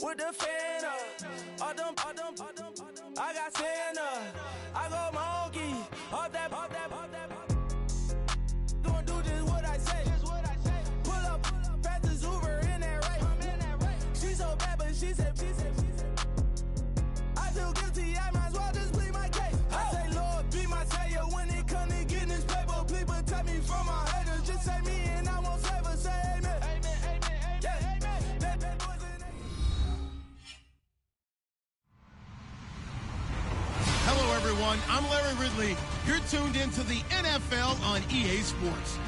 with the fan up. I got Santa. I go monkey. Off that. Gonna do just what I say. Pull up, pass the Uber in that race. She so bad, but she said. I feel guilty, I might as well just plead my case. I say, Lord, be my savior when it comes to getting this paper. People tell me from my haters, just say me and I won't save her. Say amen. Hello, everyone. I'm Larry Ridley. You're tuned into the NFL on EA Sports.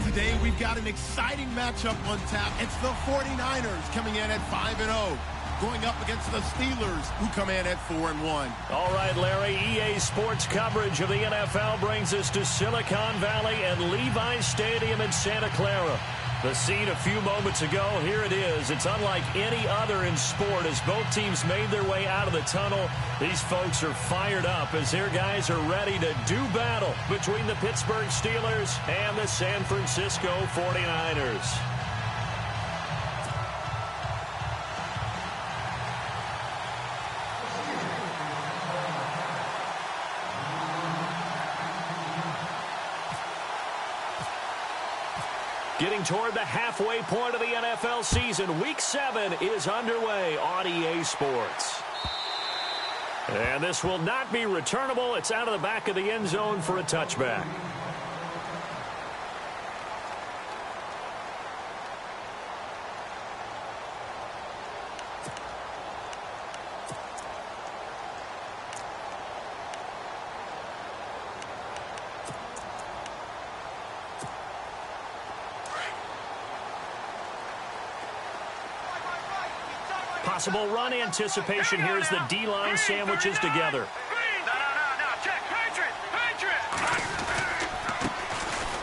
Today, we've got an exciting matchup on tap. It's the 49ers coming in at 5-0. Going up against the Steelers, who come in at 4-1. All right, Larry, EA Sports coverage of the NFL brings us to Silicon Valley and Levi's Stadium in Santa Clara. The scene a few moments ago, here it is. It's unlike any other in sport as both teams made their way out of the tunnel. These folks are fired up as their guys are ready to do battle between the Pittsburgh Steelers and the San Francisco 49ers. Getting toward the halfway point of the NFL season, Week 7 is underway on EA Sports. And this will not be returnable. It's out of the back of the end zone for a touchback. Possible run anticipation here as the D-line sandwiches together.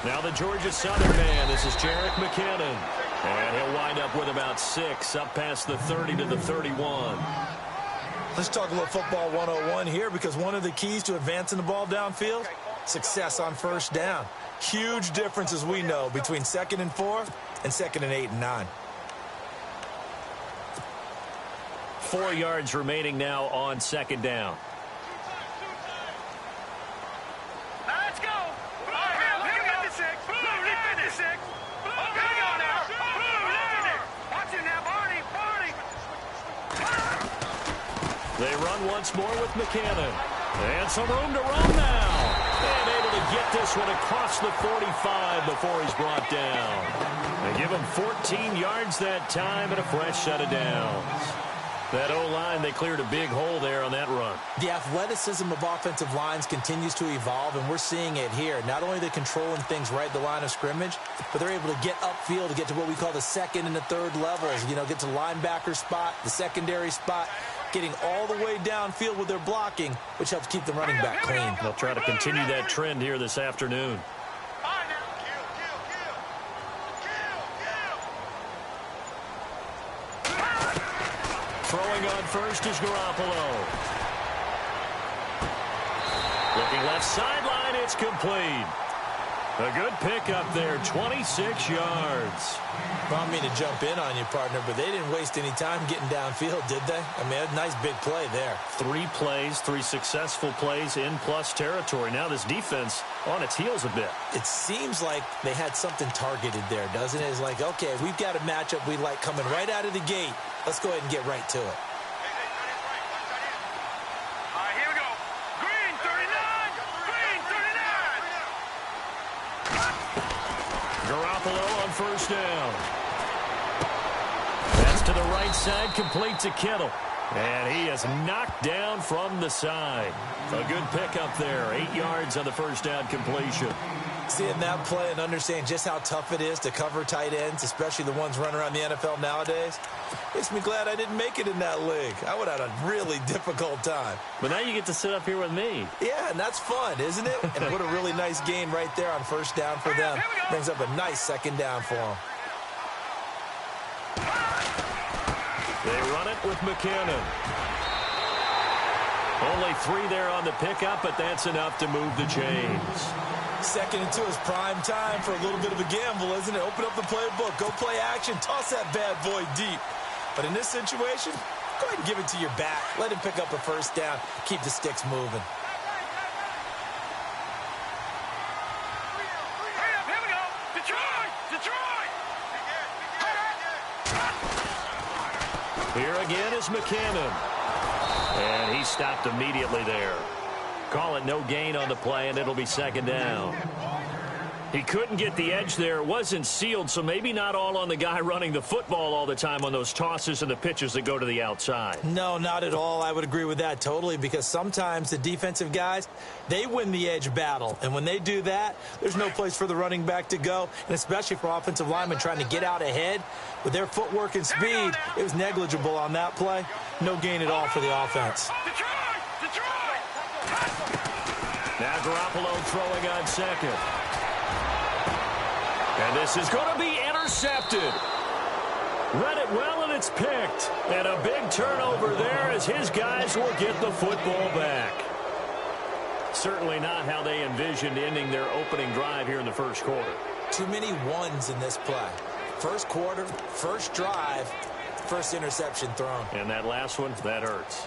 Now the Georgia Southern man. This is Jerick McKinnon. And he'll wind up with about 6 up past the 30 to the 31. Let's talk a little football 101 here because one of the keys to advancing the ball downfield, success on first down. Huge difference, as we know, between 2nd and 4 and 2nd and 8 and 9. 4 yards remaining now on 2nd down. Let's go. Blue, get the 6. Blue, get the 6. Blue, go now. Blue, watch it now, Barney. They run once more with McKinnon. And some room to run now. And able to get this one across the 45 before he's brought down. They give him 14 yards that time and a fresh set of downs. That O-line, they cleared a big hole there on that run. The athleticism of offensive lines continues to evolve, and we're seeing it here. Not only are they controlling things right at the line of scrimmage, but they're able to get upfield to get to what we call the 2nd and the 3rd levels. You know, get to the linebacker spot, the secondary spot, getting all the way downfield with their blocking, which helps keep the running back clean. They'll try to continue that trend here this afternoon. Throwing on first is Garoppolo. Looking left sideline, it's complete. A good pickup there, 26 yards. I don't mean to jump in on you, partner, but they didn't waste any time getting downfield, did they? I mean, a nice big play there. 3 plays, 3 successful plays in plus territory. Now this defense on its heels a bit. It seems like they had something targeted there, doesn't it? It's like, okay, we've got a matchup we like coming right out of the gate. Let's go ahead and get right to it. All right, here we go. Green, 39. Green, 39. Garoppolo on first down. That's to the right side, complete to Kittle. And he is knocked down from the side. A good pickup there, 8 yards on the first down completion. Seeing that play and understanding just how tough it is to cover tight ends, especially the ones running around the NFL nowadays, makes me glad I didn't make it in that league. I would have had a really difficult time. But now you get to sit up here with me. Yeah, and that's fun, isn't it? And what a really nice gain right there on first down for them. Brings up a nice 2nd down for them. They run it with McKinnon. Only 3 there on the pickup, but that's enough to move the chains. 2nd and 2 is prime time for a little bit of a gamble, isn't it? Open up the playbook, go play action, toss that bad boy deep. But in this situation, go ahead and give it to your back. Let him pick up a first down. Keep the sticks moving. Here we go. Detroit! Detroit! Here again is McKinnon. And he stopped immediately there. Call it no gain on the play, and it'll be second down. He couldn't get the edge there. It wasn't sealed, so maybe not all on the guy running the football all the time on those tosses and the pitches that go to the outside. No, not at all. I would agree with that totally, because sometimes the defensive guys, they win the edge battle. And when they do that, there's no place for the running back to go, and especially for offensive linemen trying to get out ahead. With their footwork and speed, it was negligible on that play. No gain at all for the offense. Detroit! Detroit! Now Garoppolo throwing on second. And this is going to be intercepted. Read it well, and it's picked. And a big turnover there as his guys will get the football back. Certainly not how they envisioned ending their opening drive here in the first quarter. Too many ones in this play. First quarter, first drive, first interception thrown. And that last one, that hurts.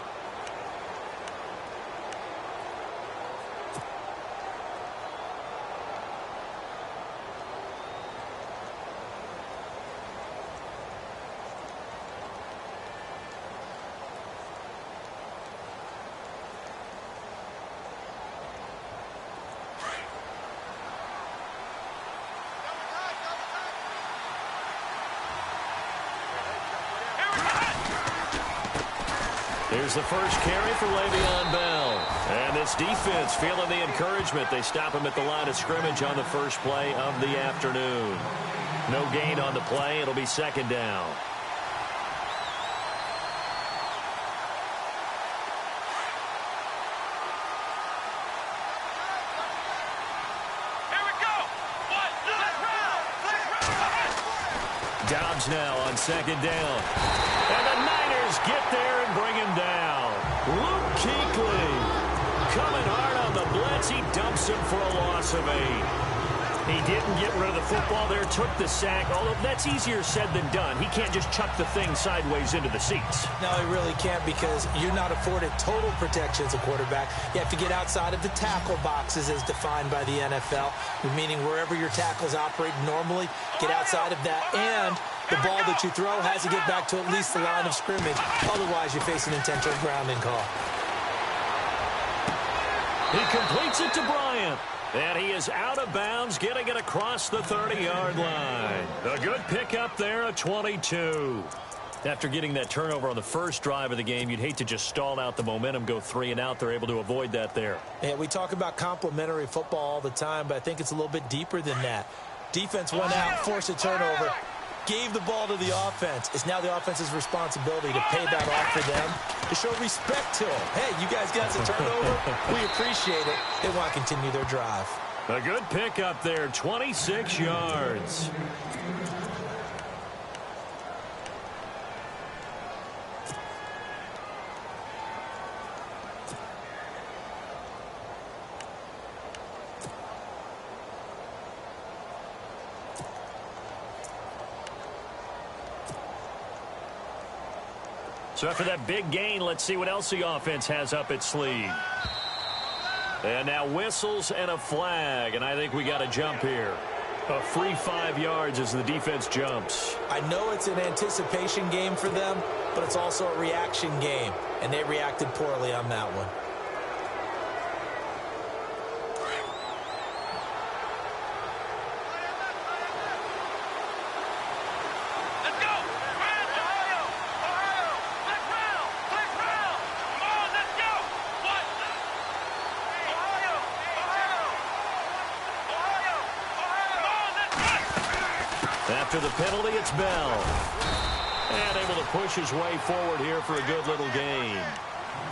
Here's the first carry for Le'Veon Bell. And this defense feeling the encouragement. They stop him at the line of scrimmage on the first play of the afternoon. No gain on the play. It'll be second down. Here we go! Dobbs now on second down. And the Niners get there and bring him down. Luke Kuechly coming hard on the blitz. He dumps him for a loss of 8. He didn't get rid of the football there, took the sack, although that's easier said than done. He can't just chuck the thing sideways into the seats. No, he really can't, because you're not afforded total protection as a quarterback. You have to get outside of the tackle boxes as defined by the NFL, meaning wherever your tackles operate normally, get outside of that, and the ball that you throw has to get back to at least the line of scrimmage. Otherwise, you face an intentional grounding call. He completes it to Bryant. And he is out of bounds, getting it across the 30-yard line. A good pickup there at 22. After getting that turnover on the first drive of the game, you'd hate to just stall out the momentum, go 3 and out. They're able to avoid that there. Yeah, we talk about complementary football all the time, but I think it's a little bit deeper than that. Defense went out, forced a turnover, gave the ball to the offense. It's now the offense's responsibility to pay that off for them, to show respect to them. Hey, you guys got a turnover. We appreciate it. They want to continue their drive. A good pickup there, 26 yards. So after that big gain, let's see what else the offense has up its sleeve. And now whistles and a flag, and I think we got a jump here. A free 5 yards as the defense jumps. I know it's an anticipation game for them, but it's also a reaction game, and they reacted poorly on that one. After the penalty, it's Bell. And able to push his way forward here for a good little gain.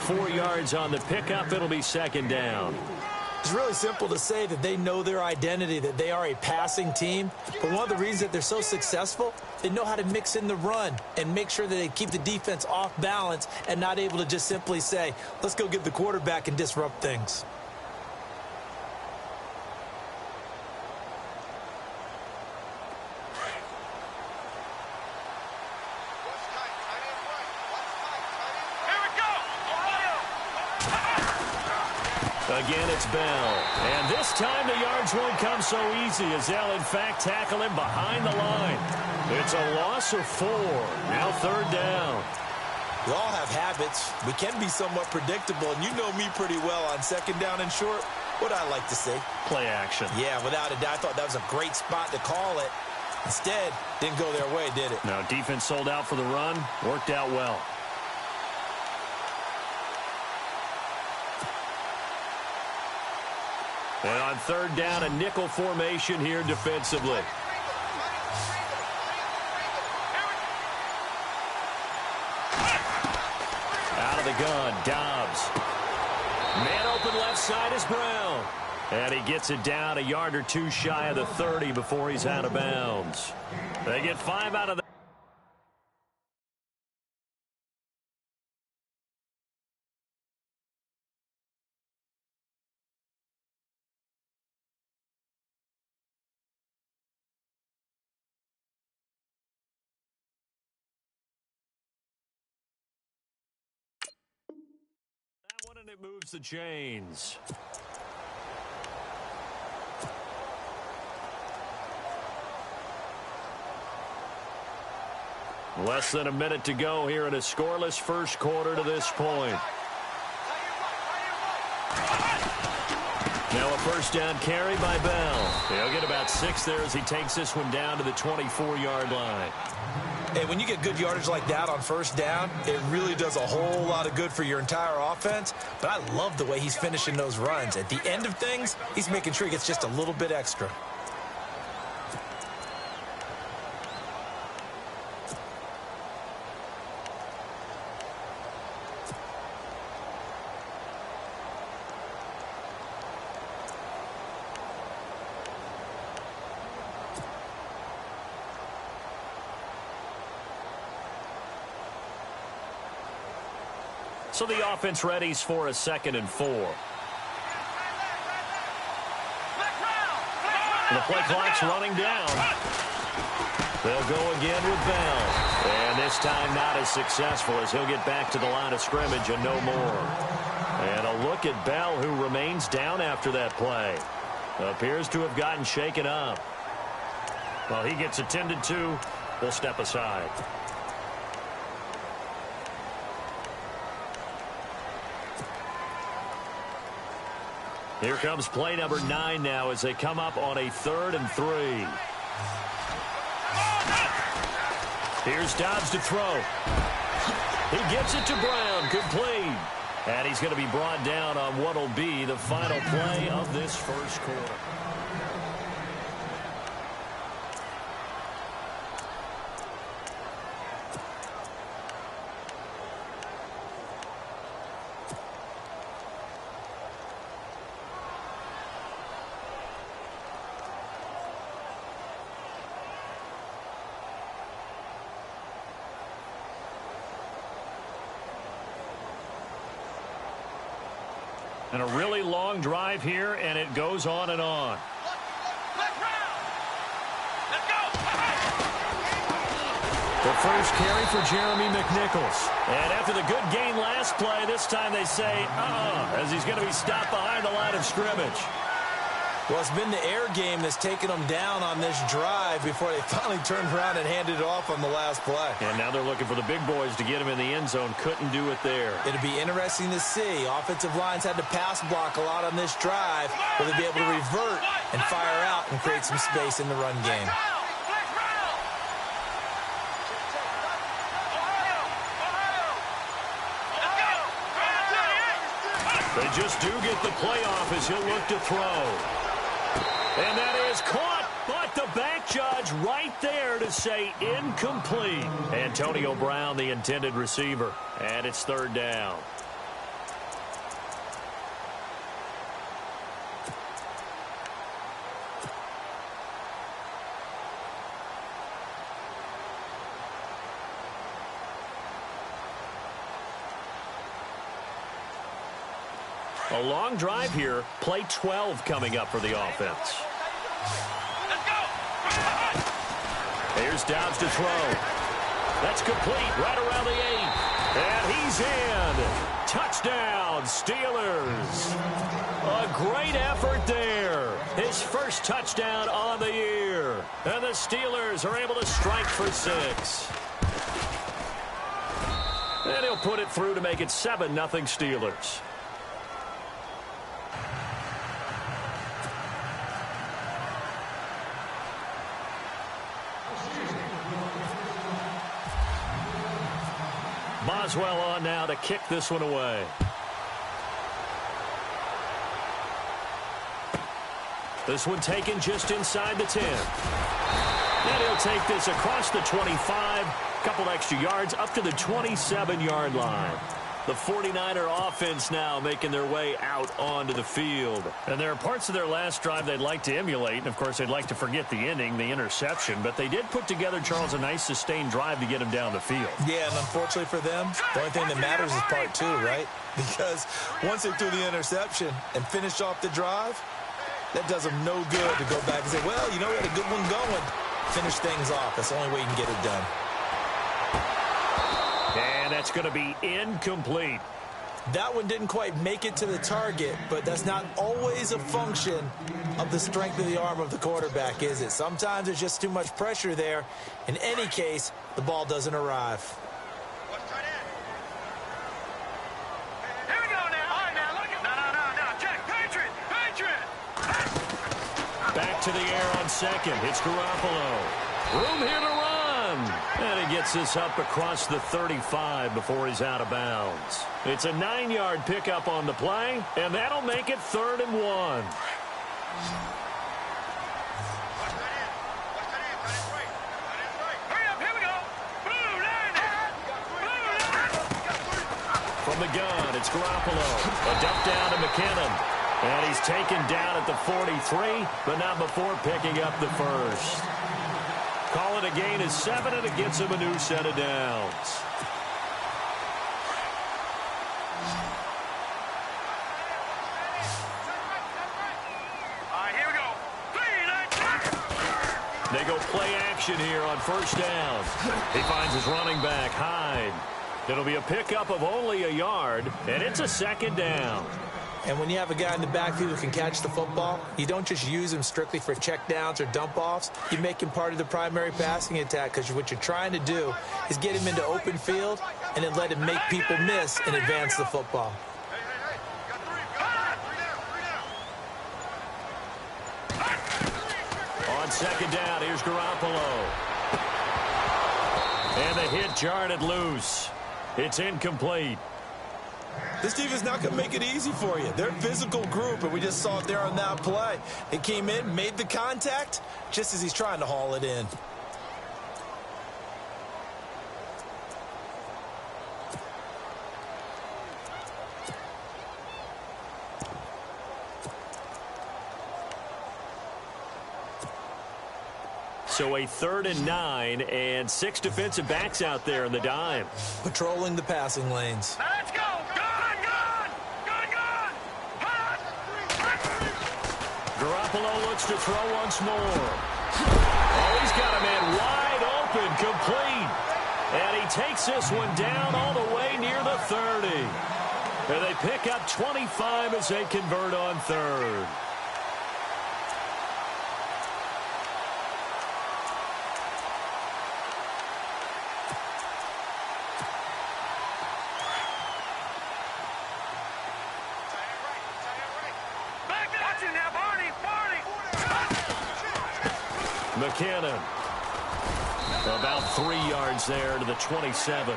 4 yards on the pickup. It'll be second down. It's really simple to say that they know their identity, that they are a passing team. But one of the reasons that they're so successful, they know how to mix in the run and make sure that they keep the defense off balance and not able to just simply say, let's go get the quarterback and disrupt things. Again, it's Bell. And this time the yards won't come so easy as they'll, in fact, tackle him behind the line. It's a loss of 4. Now 3rd down. We all have habits. We can be somewhat predictable, and you know me pretty well on 2nd down and short. What I like to say? Play action. Yeah, without a doubt, I thought that was a great spot to call it. Instead, didn't go their way, did it? No, defense sold out for the run. Worked out well. And on 3rd down, a nickel formation here defensively. Out of the gun, Dobbs. Man open left side is Brown. And he gets it down a yard or 2 shy of the 30 before he's out of bounds. They get 5 out of that. That one, and it moves the chains. Less than a minute to go here in a scoreless first quarter to this point. Now a 1st down carry by Bell. He'll get about 6 there as he takes this one down to the 24-yard line. Hey, when you get good yardage like that on 1st down, it really does a whole lot of good for your entire offense. But I love the way he's finishing those runs. At the end of things, he's making sure he gets just a little bit extra. So the offense readies for a 2nd and 4. The play clock's running down. They'll go again with Bell. And this time not as successful as he'll get back to the line of scrimmage and no more. And a look at Bell, who remains down after that play. Appears to have gotten shaken up. Well, he gets attended to. We'll step aside. Here comes play number 9 now as they come up on a 3rd and 3. Here's Dobbs to throw. He gets it to Brown, complete. And he's going to be brought down on what will be the final play of this first quarter. And a really long drive here, and it goes on and on. The first carry for Jeremy McNichols. And after the good gain last play, this time they say, as he's going to be stopped behind the line of scrimmage. Well, it's been the air game that's taken them down on this drive before they finally turned around and handed it off on the last play. And now they're looking for the big boys to get him in the end zone. Couldn't do it there. It'll be interesting to see. Offensive lines had to pass block a lot on this drive. Will they be able to revert and fire out and create some space in the run game? They just do get the playoff as he'll look to throw. And that is caught, but the back judge right there to say incomplete. Antonio Brown, the intended receiver, and it's 3rd down. A long drive here. Play 12 coming up for the offense. Here's Dobbs to throw. That's complete right around the 8. And he's in. touchdown, Steelers. A great effort there. His first touchdown on the year. And the Steelers are able to strike for 6. And he'll put it through to make it 7-0 Steelers. Boswell on now to kick this one away. This one taken just inside the 10. And he'll take this across the 25. Couple extra yards up to the 27-yard line. The 49er offense now making their way out onto the field. And there are parts of their last drive they'd like to emulate. And, of course, they'd like to forget the ending, the interception. But they did put together, Charles, a nice sustained drive to get him down the field. Yeah, and unfortunately for them, the only thing that matters is part 2, right? Because once they threw the interception and finished off the drive, that does them no good to go back and say, well, you know, we had a good one going. Finish things off. That's the only way you can get it done. And that's going to be incomplete. That one didn't quite make it to the target, but that's not always a function of the strength of the arm of the quarterback, is it? Sometimes there's just too much pressure there. In any case, the ball doesn't arrive. Here we go now. All right, now, look at... No. Check. Patriot. Back to the air on second. It's Garoppolo. Room here to run. And he gets this up across the 35 before he's out of bounds. It's a 9-yard pickup on the play, and that'll make it 3rd and 1. Hurry up, here we go. Blue line. From the gun, it's Garoppolo. A dump down to McKinnon. And he's taken down at the 43, but not before picking up the first. Call it a gain of 7, and it gets him a new set of downs. All right, here we go. 3, 9, 10. They go play action here on first down. He finds his running back, Hyde. It'll be a pickup of only a yard, and it's a 2nd down. And when you have a guy in the backfield who can catch the football, you don't just use him strictly for checkdowns or dump-offs. You make him part of the primary passing attack, because what you're trying to do is get him into open field and then let him make people miss and advance the football. On 2nd down, here's Garoppolo. And the hit jarred it loose. It's incomplete. This team is not going to make it easy for you. They're a physical group, and we just saw it there on that play. It came in, made the contact, just as he's trying to haul it in. So a 3rd and 9, and 6 defensive backs out there in the dime. Patrolling the passing lanes. Let's go. Gun. Garoppolo looks to throw once more. Oh, he's got a man wide open, complete. And he takes this one down all the way near the 30. And they pick up 25 as they convert on 3rd. McKinnon. About 3 yards there to the 27.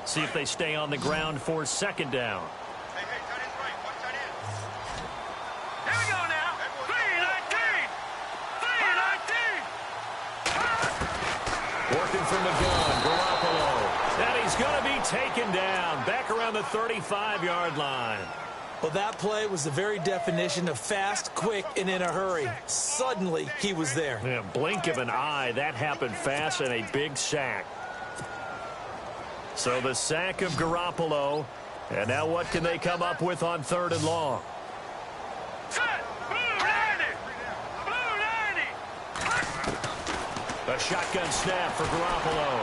See if they stay on the ground for 2nd down. Working from the gun, Garoppolo. And he's going to be taken down back around the 35-yard line. Well, that play was the very definition of fast, quick, and in a hurry. Suddenly, he was there. Yeah, blink of an eye. That happened fast, and a big sack. So the sack of Garoppolo, And now what can they come up with on 3rd and long? Set. Blue 90. Blue 90. A shotgun snap for Garoppolo.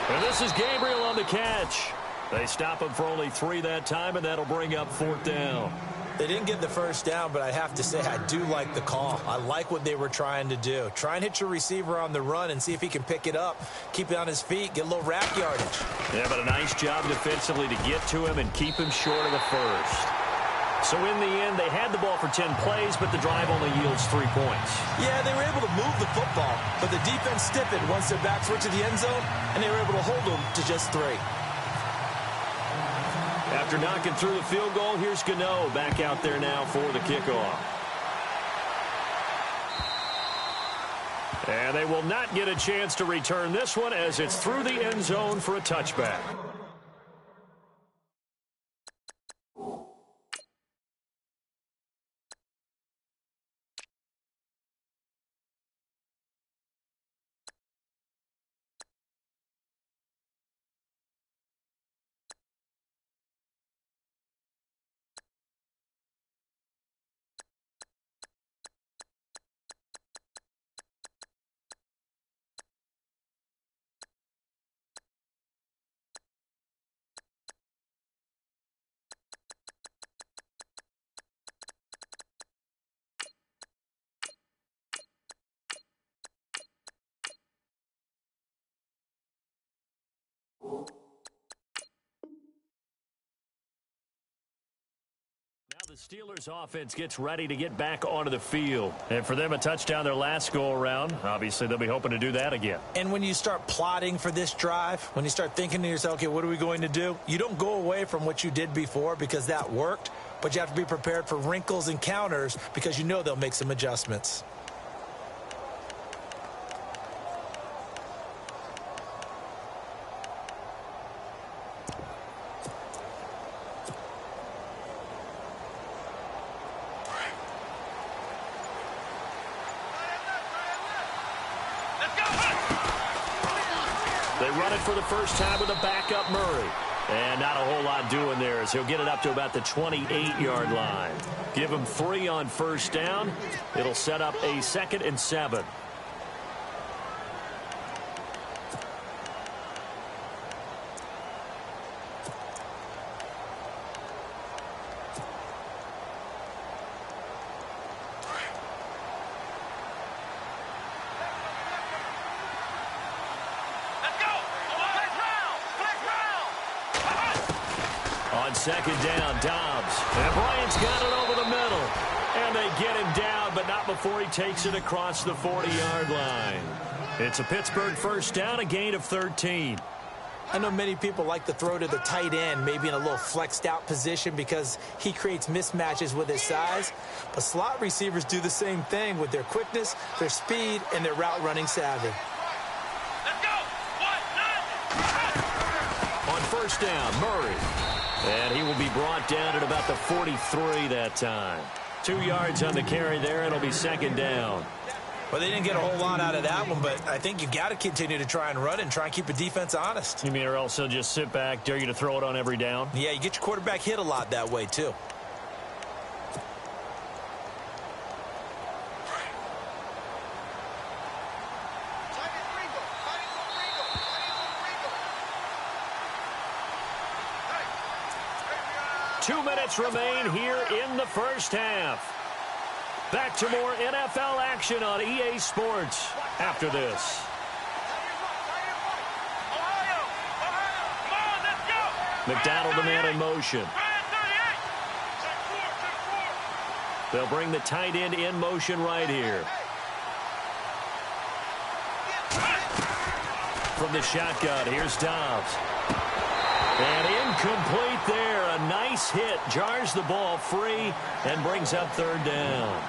And this is Gabriel on the catch. They stop him for only 3 that time, and that'll bring up 4th down. They didn't get the first down, but I have to say I do like the call. I like what they were trying to do. Try and hit your receiver on the run and see if he can pick it up, keep it on his feet, get a little rack yardage. Yeah, but a nice job defensively to get to him and keep him short of the first. So in the end, they had the ball for 10 plays, but the drive only yields 3 points. Yeah, they were able to move the football, but the defense stiffened once their backs were to the end zone, and they were able to hold them to just 3. After knocking through the field goal, here's Gano back out there now for the kickoff. And they will not get a chance to return this one as it's through the end zone for a touchback. The Steelers offense gets ready to get back onto the field. And for them, a touchdown their last go-around. Obviously, they'll be hoping to do that again. And when you start plotting for this drive, when you start thinking to yourself, okay, what are we going to do? You don't go away from what you did before because that worked, but you have to be prepared for wrinkles and counters because you know they'll make some adjustments. They run it for the first time with a backup Murray. And not a whole lot doing there as he'll get it up to about the 28-yard line. Give him 3 on first down. It'll set up a 2nd and 7. On 2nd down, Dobbs. And Bryant's got it over the middle. And they get him down, but not before he takes it across the 40-yard line. It's a Pittsburgh first down, a gain of 13. I know many people like to throw to the tight end, maybe in a little flexed out position because he creates mismatches with his size. But slot receivers do the same thing with their quickness, their speed, and their route running savvy. Let's go. 1, 9. On first down, Murray. And he will be brought down at about the 43 that time. 2 yards on the carry there, and it'll be 2nd down. Well, they didn't get a whole lot out of that one, but I think you've got to continue to try and run and try and keep the defense honest. You mean or else they'll just sit back, dare you to throw it on every down? Yeah, you get your quarterback hit a lot that way, too. Two minutes remain here in the first half. Back to more NFL action on EA Sports after this. McDonald the man in motion. They'll bring the tight end in motion right here. From the shotgun, here's Dobbs. And incomplete there. A nice hit. Jars the ball free and brings up 3rd down.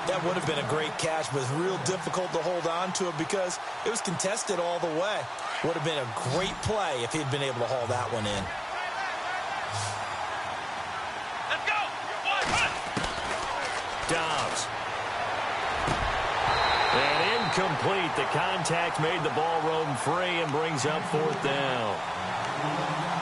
That would have been a great catch, but it's real difficult to hold on to it because it was contested all the way. Would have been a great play if he'd been able to haul that one in. Let's go. Dobbs. And incomplete. The contact made the ball roam free and brings up 4th down.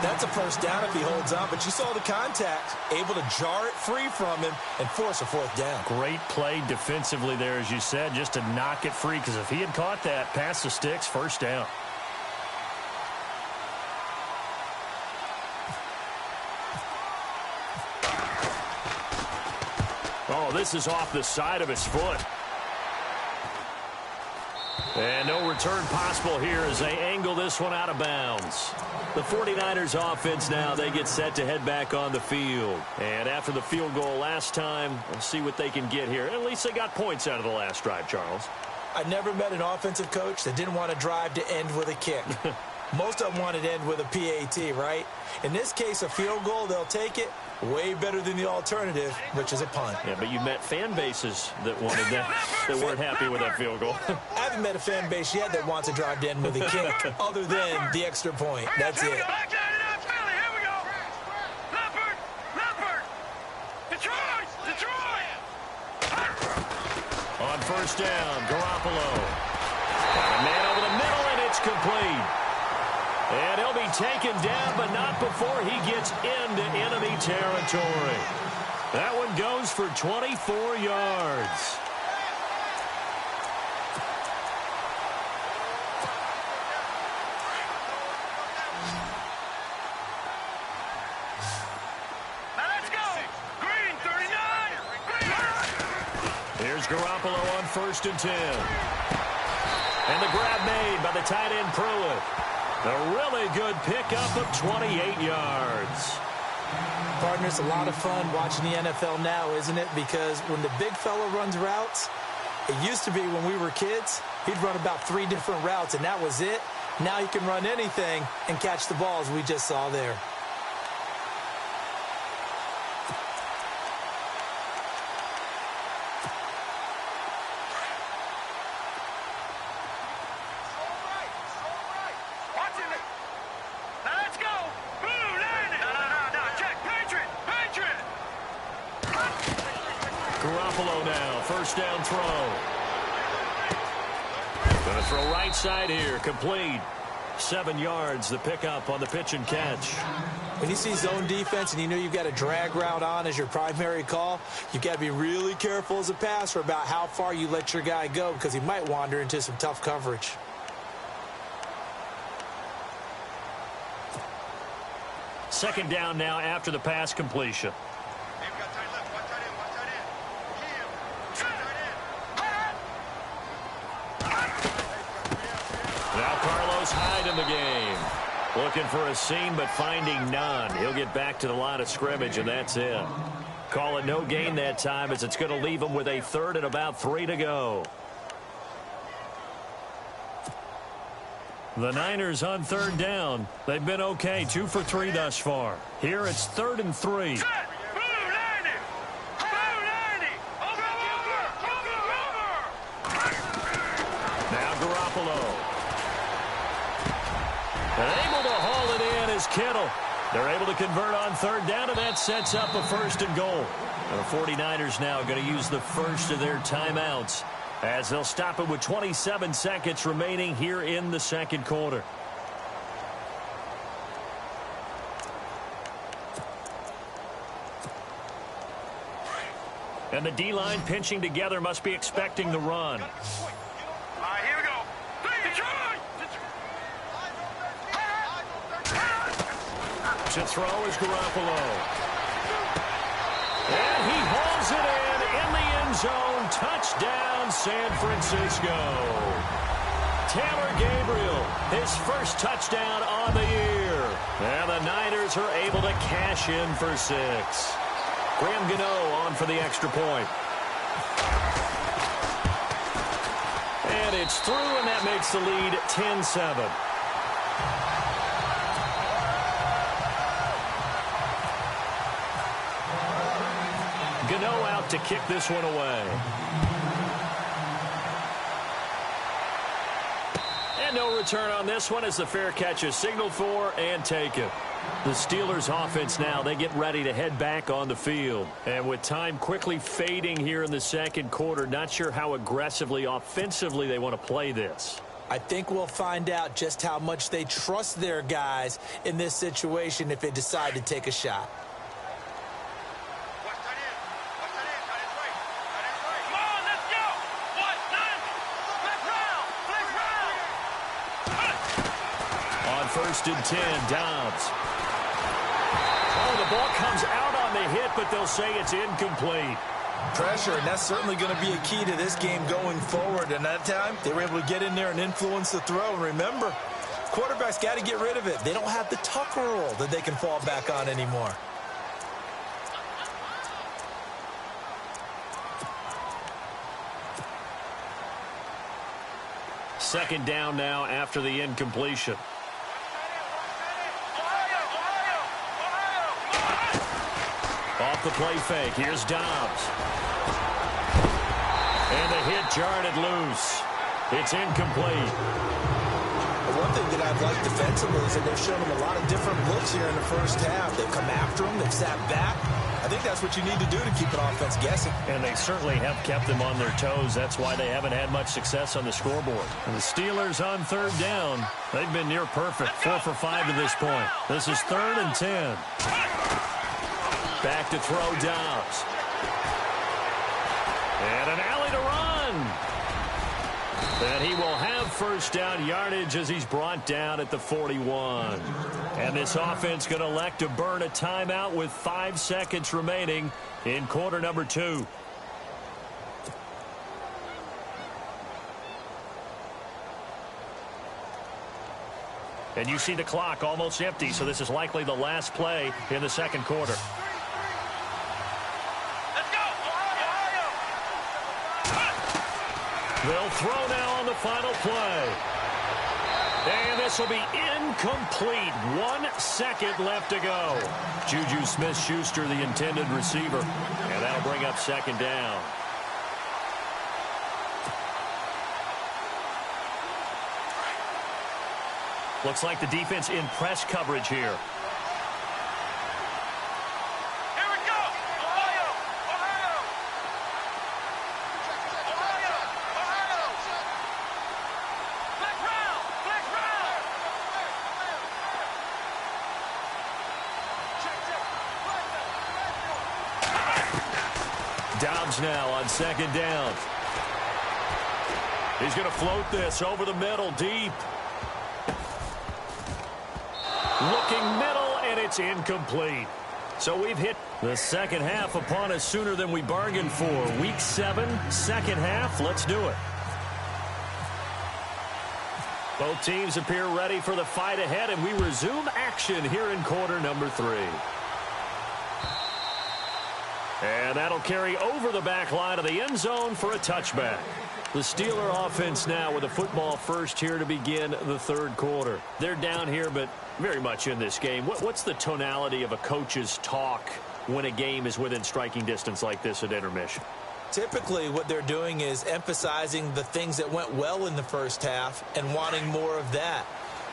That's a first down if he holds on, but you saw the contact. Able to jar it free from him and force a fourth down. Great play defensively there, as you said, just to knock it free, because if he had caught that, past the sticks, first down. Oh, this is off the side of his foot. And no return possible here as they angle this one out of bounds. The 49ers offense now, they get set to head back on the field. And after the field goal last time, we'll see what they can get here. At least they got points out of the last drive, Charles. I never met an offensive coach that didn't want to drive to end with a kick. Most of them wanted to end with a PAT, right? In this case, a field goal, they'll take it. Way better than the alternative, which is a punt. Yeah, but you met fan bases that wanted that, that weren't happy with that field goal. I haven't met a fan base yet that wants to drive to end with a kick, other than the extra point. That's it. On first down, Garoppolo. Got a man over the middle, and it's complete. And he'll be taken down, but not before he gets into enemy territory. That one goes for 24 yards. Now let's go. Green, 39. Green. Here's Garoppolo on first and 10. And the grab made by the tight end Pruitt. A really good pickup of 28 yards. Partner, it's a lot of fun watching the NFL now, isn't it? Because when the big fella runs routes, it used to be when we were kids, he'd run about 3 different routes, and that was it. Now he can run anything and catch the ball, as we just saw there. Garoppolo now, first down throw. Going to throw right side here, complete. 7 yards, the pickup on the pitch and catch. When you see zone defense and you know you've got a drag route on as your primary call, you've got to be really careful as a passer about how far you let your guy go, because he might wander into some tough coverage. Second down now after the pass completion. Now Carlos Hyde in the game. Looking for a seam, but finding none. He'll get back to the line of scrimmage, and that's it. Call it no gain that time, as it's going to leave him with a third and about 3 to go. The Niners on third down. They've been okay, 2 for 3 thus far. Here it's 3rd and 3. Now Garoppolo. And able to haul it in is Kittle. They're able to convert on third down, and that sets up a 1st and goal. The 49ers now going to use the first of their timeouts, as they'll stop it with 27 seconds remaining here in the second quarter. And the D-line pinching together, must be expecting the run. All right, here we go. To throw is Garoppolo. And he hauls it in the end zone. Touchdown, San Francisco. Taylor Gabriel, his first touchdown on the year. And the Niners are able to cash in for 6. Graham Gano on for the extra point. And it's through, and that makes the lead 10-7. Gano out to kick this one away. And no return on this one, as the fair catch is signaled for and taken. The Steelers offense now, they get ready to head back on the field. And with time quickly fading here in the second quarter, not sure how aggressively, offensively they want to play this. I think we'll find out just how much they trust their guys in this situation if they decide to take a shot. Come on, let's go! What? None! Let's round! On 1st and 10, Dobbs. Oh, the ball comes out on the hit, but they'll say it's incomplete. Pressure, and that's certainly going to be a key to this game going forward. And that time, they were able to get in there and influence the throw. And remember, quarterbacks got to get rid of it. They don't have the tuck rule that they can fall back on anymore. Second down now after the incompletion. Off the play fake, here's Dobbs. And the hit jarred it loose. It's incomplete. One thing that I've liked defensively is that they've shown them a lot of different looks here in the first half. They've come after them, they've sat back. I think that's what you need to do to keep an offense guessing. And they certainly have kept them on their toes. That's why they haven't had much success on the scoreboard. And the Steelers on 3rd down, they've been near perfect, 4 for 5 to this point. This is 3rd and 10. Back to throw, Dobbs. And an alley to run. And he will have first down yardage as he's brought down at the 41. And this offense going to elect to burn a timeout with 5 seconds remaining in quarter number 2. And you see the clock almost empty, so this is likely the last play in the second quarter. They'll throw now on the final play. And this will be incomplete. 1 second left to go. Juju Smith-Schuster, the intended receiver. And that'll bring up second down. Looks like the defense in press coverage here. Dobbs now on second down. He's going to float this over the middle, deep. Looking middle, and it's incomplete. So we've hit the second half upon us sooner than we bargained for. Week 7, second half. Let's do it. Both teams appear ready for the fight ahead, and we resume action here in quarter number 3. And that'll carry over the back line of the end zone for a touchback. The Steeler offense now with the football first here to begin the third quarter. They're down here, but very much in this game. What's the tonality of a coach's talk when a game is within striking distance like this at intermission? Typically, what they're doing is emphasizing the things that went well in the first half and wanting more of that.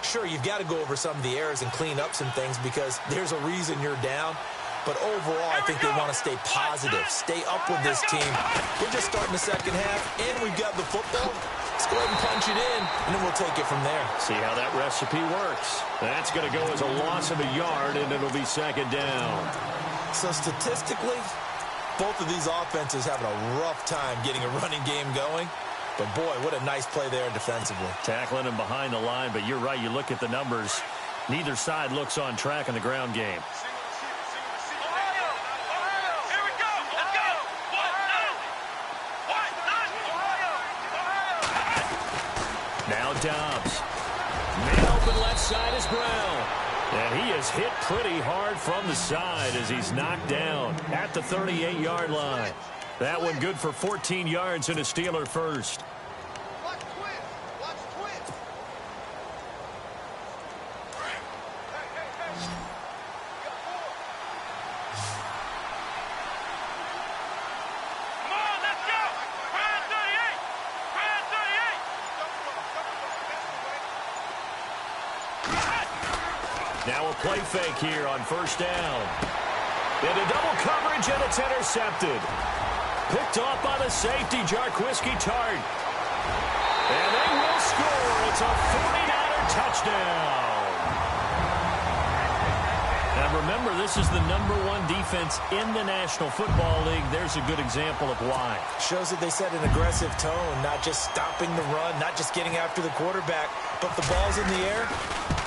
Sure, you've got to go over some of the errors and clean up some things because there's a reason you're down. But overall, I think they want to stay positive, stay up with this team. We're just starting the second half, and we've got the football. Let's go ahead and punch it in, and then we'll take it from there. See how that recipe works. That's going to go as a loss of a yard, and it'll be second down. So statistically, both of these offenses having a rough time getting a running game going. But, boy, what a nice play there defensively. Tackling him behind the line, but you're right. You look at the numbers. Neither side looks on track in the ground game. Now Dobbs. Man open left side is Brown. And he is hit pretty hard from the side as he's knocked down at the 38-yard line. That one good for 14 yards and a Steeler first. Now a play fake here on first down. Into double coverage, and it's intercepted. Picked off by the safety, Jarquiski Tart. And they will score. It's a 49er touchdown. And remember, this is the #1 defense in the National Football League. There's a good example of why. Shows that they set an aggressive tone, not just stopping the run, not just getting after the quarterback, but the ball's in the air.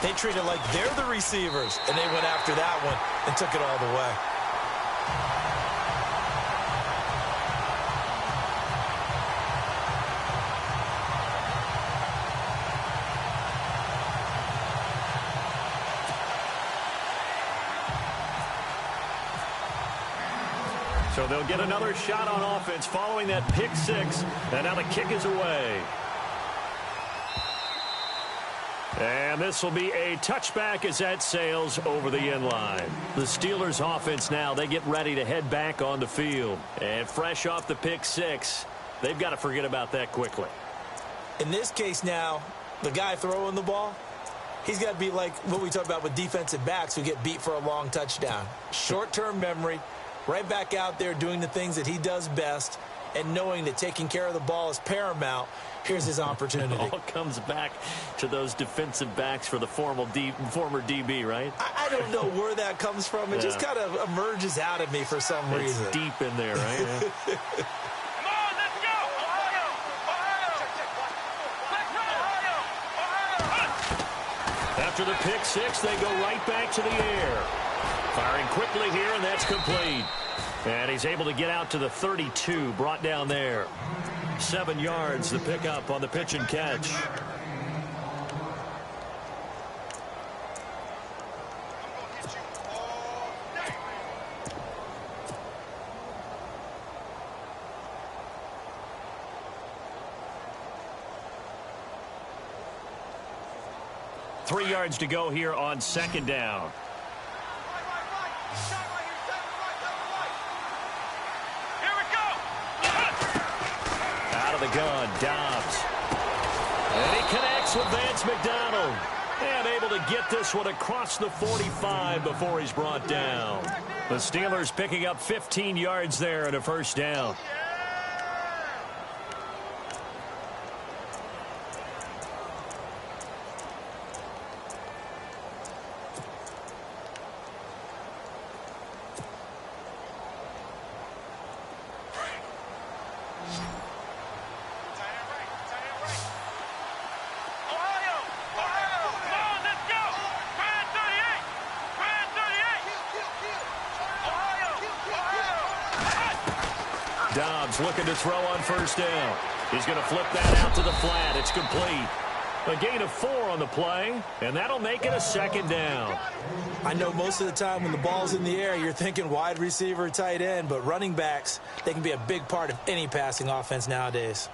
They treat it like they're the receivers, and they went after that one and took it all the way. So they'll get another shot on offense following that pick six. And now the kick is away. And this will be a touchback as that sails over the end line. The Steelers offense now, they get ready to head back on the field. And fresh off the pick six, they've got to forget about that quickly. In this case now, the guy throwing the ball, he's got to be like what we talk about with defensive backs who get beat for a long touchdown. Short-term memory. Right back out there doing the things that he does best and knowing that taking care of the ball is paramount. Here's his opportunity. It all comes back to those defensive backs for the former DB, right? I don't know where that comes from. It just kind of emerges out of me for some reason. It's deep in there, right? Yeah. Come on, let's go! Ohio! Ohio! After the pick six, they go right back to the air. Firing quickly here, and that's complete. And he's able to get out to the 32, brought down there. 7 yards, the pickup on the pitch and catch. Three yards to go here on second down. The gun, Dobbs. And he connects with Vance McDonald. And able to get this one across the 45 before he's brought down. The Steelers picking up 15 yards there and a first down. Dobbs looking to throw on first down. He's going to flip that out to the flat. It's complete. A gain of 4 on the play, and that'll make it a second down. I know most of the time when the ball's in the air, you're thinking wide receiver, tight end, but running backs, they can be a big part of any passing offense nowadays.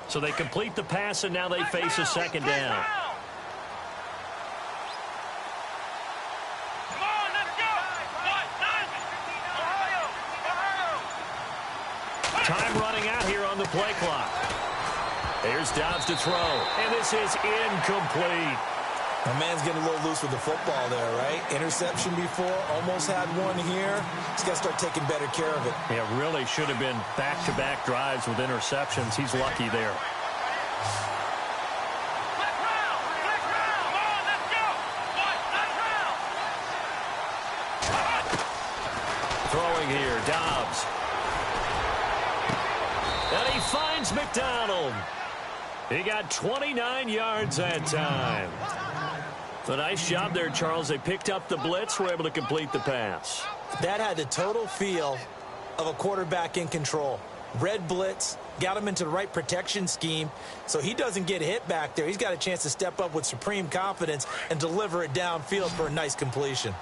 So they complete the pass, and now they face a second down. Come on, let's go! Time running out here on the play clock. Here's Dobbs to throw, and this is incomplete. My man's getting a little loose with the football there, right? Interception before, almost had one here. He's got to start taking better care of it. Yeah, really should have been back-to-back drives with interceptions. He's lucky there. Throwing here, Dobbs. And he finds McDonald. He got 29 yards that time. A nice job there, Charles. They picked up the blitz, were able to complete the pass. That had the total feel of a quarterback in control. Red blitz, got him into the right protection scheme, so he doesn't get hit back there. He's got a chance to step up with supreme confidence and deliver it downfield for a nice completion.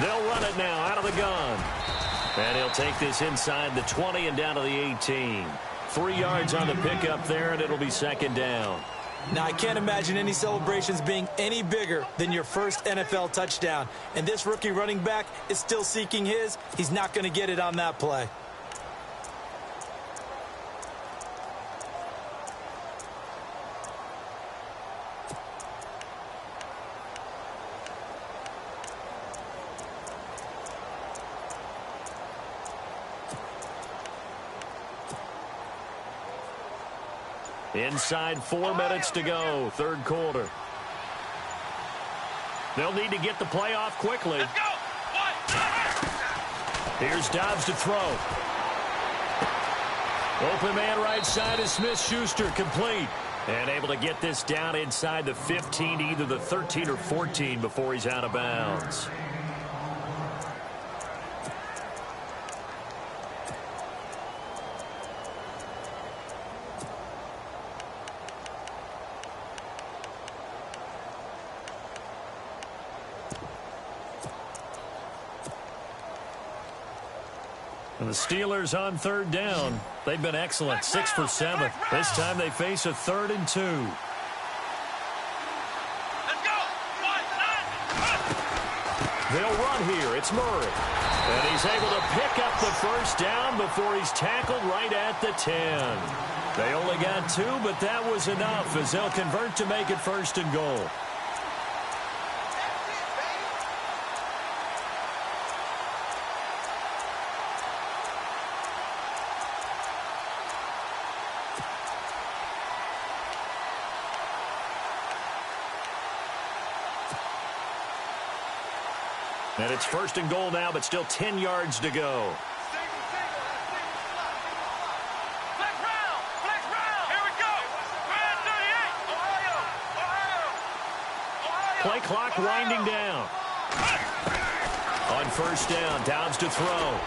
They'll run it now out of the gun. And he'll take this inside the 20 and down to the 18. 3 yards on the pickup there, and it'll be second down. Now, I can't imagine any celebrations being any bigger than your first NFL touchdown. And this rookie running back is still seeking his. He's not going to get it on that play. Inside 4 minutes to go, third quarter. They'll need to get the play off quickly. Let's go. Here's Dobbs to throw. Open man right side is Smith-Schuster, complete. And able to get this down inside the 15, either the 13 or 14 before he's out of bounds. And the Steelers on third down. They've been excellent, 6 for 7. This time they face a 3rd and 2. Let's go. They'll run here. It's Murray. And he's able to pick up the first down before he's tackled right at the 10. They only got 2, but that was enough as they'll convert to make it 1st and goal. And it's 1st and goal now, but still 10 yards to go. Flex round. Here we go. Brand 38. Ohio. Play clock winding down. On 1st down, Dobbs to throw.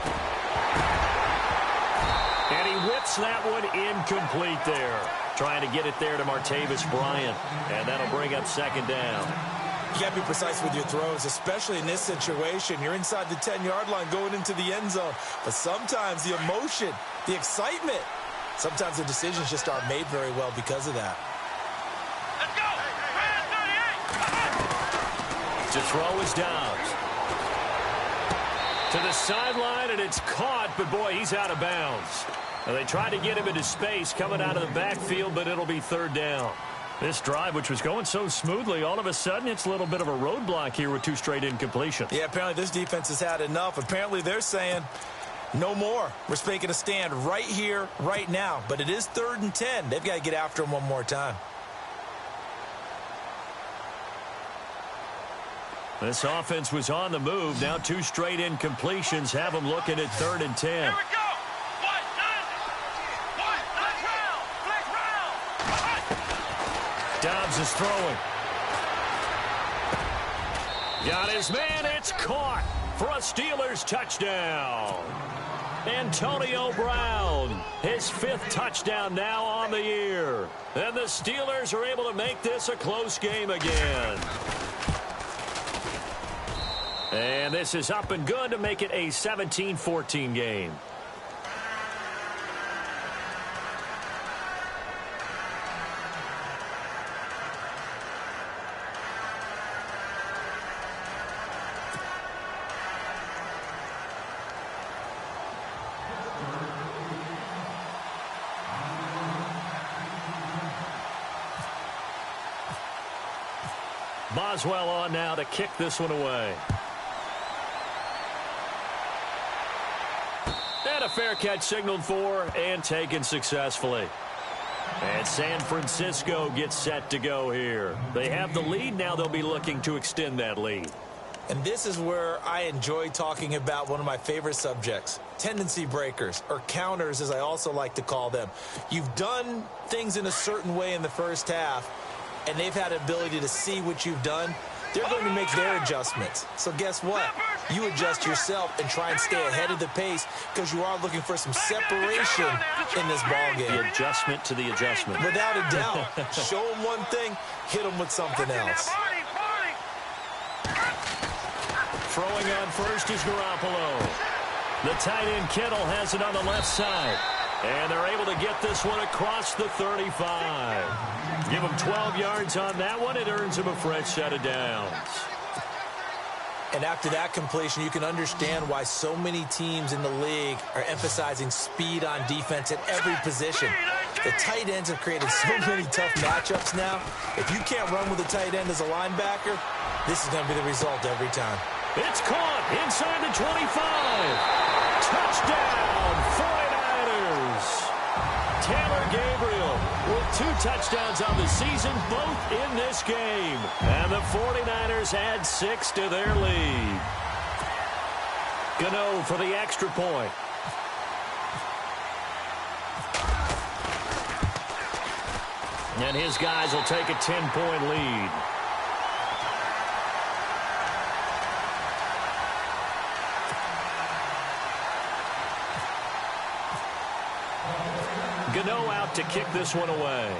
And he whips that one incomplete there. Trying to get it there to Martavis Bryant. And that'll bring up 2nd down. You got to be precise with your throws, especially in this situation. You're inside the 10-yard line going into the end zone. But sometimes the emotion, the excitement, sometimes the decisions just aren't made very well because of that. Let's go. Brand 38. To throw is Dobbs. To the sideline, and it's caught, but boy, he's out of bounds. Now, they tried to get him into space coming out of the backfield, but it'll be 3rd down. This drive, which was going so smoothly, all of a sudden it's a little bit of a roadblock here with 2 straight incompletions. Yeah, apparently this defense has had enough. Apparently they're saying, no more. We're making a stand right here, right now. But it is 3rd and 10. They've got to get after him one more time. This offense was on the move. Now 2 straight incompletions have them looking at 3rd and 10. Here we go. Dobbs is throwing. Got his man. It's caught for a Steelers touchdown. Antonio Brown, his 5th touchdown now on the year. And the Steelers are able to make this a close game again. And this is up and good to make it a 17-14 game. Boswell on now to kick this one away. And a fair catch signaled for and taken successfully. And San Francisco gets set to go here. They have the lead. Now they'll be looking to extend that lead. And this is where I enjoy talking about one of my favorite subjects, tendency breakers, or counters as I also like to call them. You've done things in a certain way in the first half, and they've had an ability to see what you've done. They're going to make their adjustments. So guess what? You adjust yourself and try and stay ahead of the pace because you are looking for some separation in this ballgame. The adjustment to the adjustment. Without a doubt. Show them one thing, hit them with something else. Throwing on first is Garoppolo. The tight end Kittle has it on the left side. And they're able to get this one across the 35. Give them 12 yards on that one. It earns them a fresh set of downs. And after that completion, you can understand why so many teams in the league are emphasizing speed on defense at every position. The tight ends have created so many tough matchups now. If you can't run with a tight end as a linebacker, this is going to be the result every time. It's caught inside the 25. Touchdown, 49ers. Taylor Gabriel with 2 touchdowns on the season, both in this game. And the 49ers add 6 to their lead. Gano for the extra point. And his guys will take a 10-point lead. Gano out to kick this one away.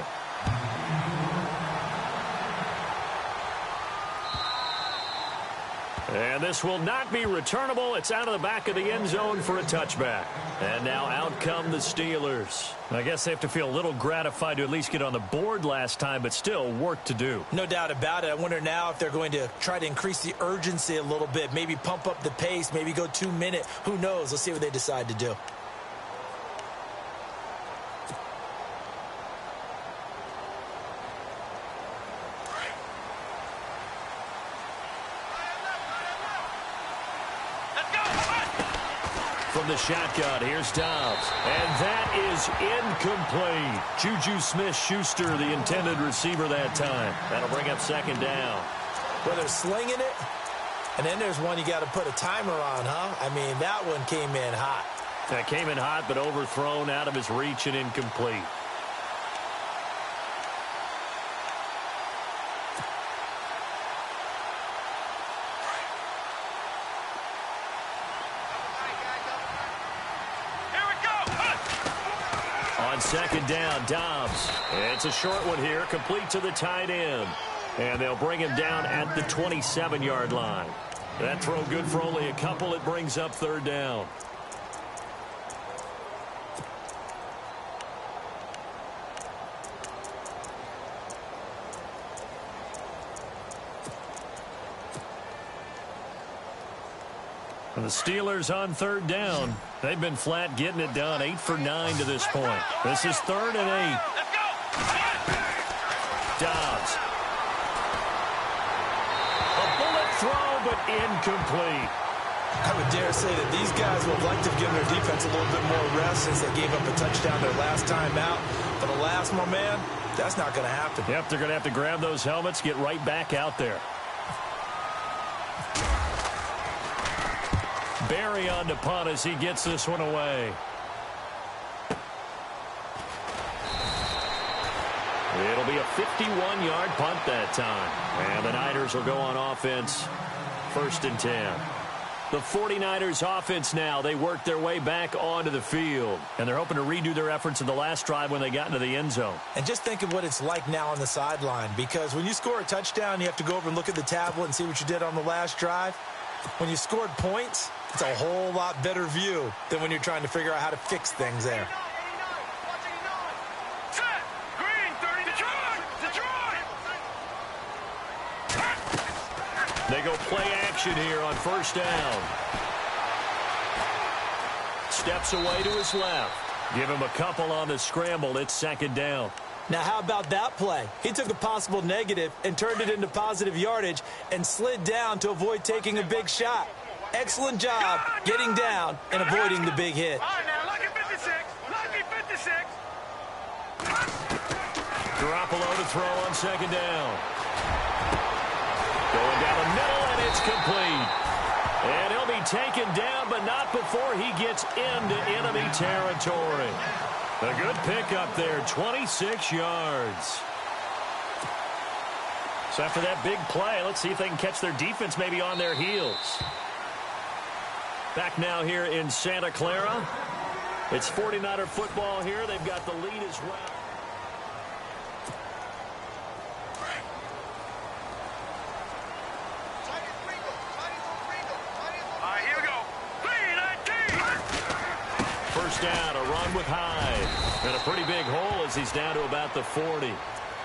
And this will not be returnable. It's out of the back of the end zone for a touchback. And now out come the Steelers. I guess they have to feel a little gratified to at least get on the board last time, but still work to do. No doubt about it. I wonder now if they're going to try to increase the urgency a little bit, maybe pump up the pace, maybe go 2-minute. Who knows? Let's see what they decide to do. From the shotgun, here's Dobbs. And that is incomplete. Juju Smith-Schuster, the intended receiver that time. That'll bring up second down. Well, they're slinging it, and then there's one you got to put a timer on, huh? I mean, that one came in hot. That came in hot, but overthrown, out of his reach, and incomplete. On second down, Dobbs. It's a short one here, complete to the tight end. And they'll bring him down at the 27-yard line. That throw good for only a couple. It brings up third down. And the Steelers on third down. They've been flat getting it done. 8 for 9 to this point. This is 3rd and 8. Dobbs. A bullet throw, but incomplete. I would dare say that these guys would like to give their defense a little bit more rest since they gave up a touchdown their last time out. But alas, my man, that's not going to happen. Yep, they're going to have to grab those helmets, get right back out there. Barry on to punt as he gets this one away. It'll be a 51-yard punt that time. And the Niners will go on offense, 1st and 10. The 49ers offense now, they work their way back onto the field. And they're hoping to redo their efforts in the last drive when they got into the end zone. And just think of what it's like now on the sideline. Because when you score a touchdown, you have to go over and look at the tablet and see what you did on the last drive. When you scored points, it's a whole lot better view than when you're trying to figure out how to fix things there. They go play action here on 1st down. Steps away to his left. Give him a couple on the scramble. It's 2nd down. Now, how about that play? He took a possible negative and turned it into positive yardage and slid down to avoid taking a big shot. Excellent job getting down and avoiding the big hit. All right, now, lucky 56. Lucky 56. Garoppolo to throw on 2nd down. Going down the middle, and it's complete. And he'll be taken down, but not before he gets into enemy territory. A good pickup there, 26 yards. So after that big play, let's see if they can catch their defense maybe on their heels. Back now here in Santa Clara. It's 49er football here. They've got the lead as well. first down, a run with Hyde. And a pretty big hole as he's down to about the 40.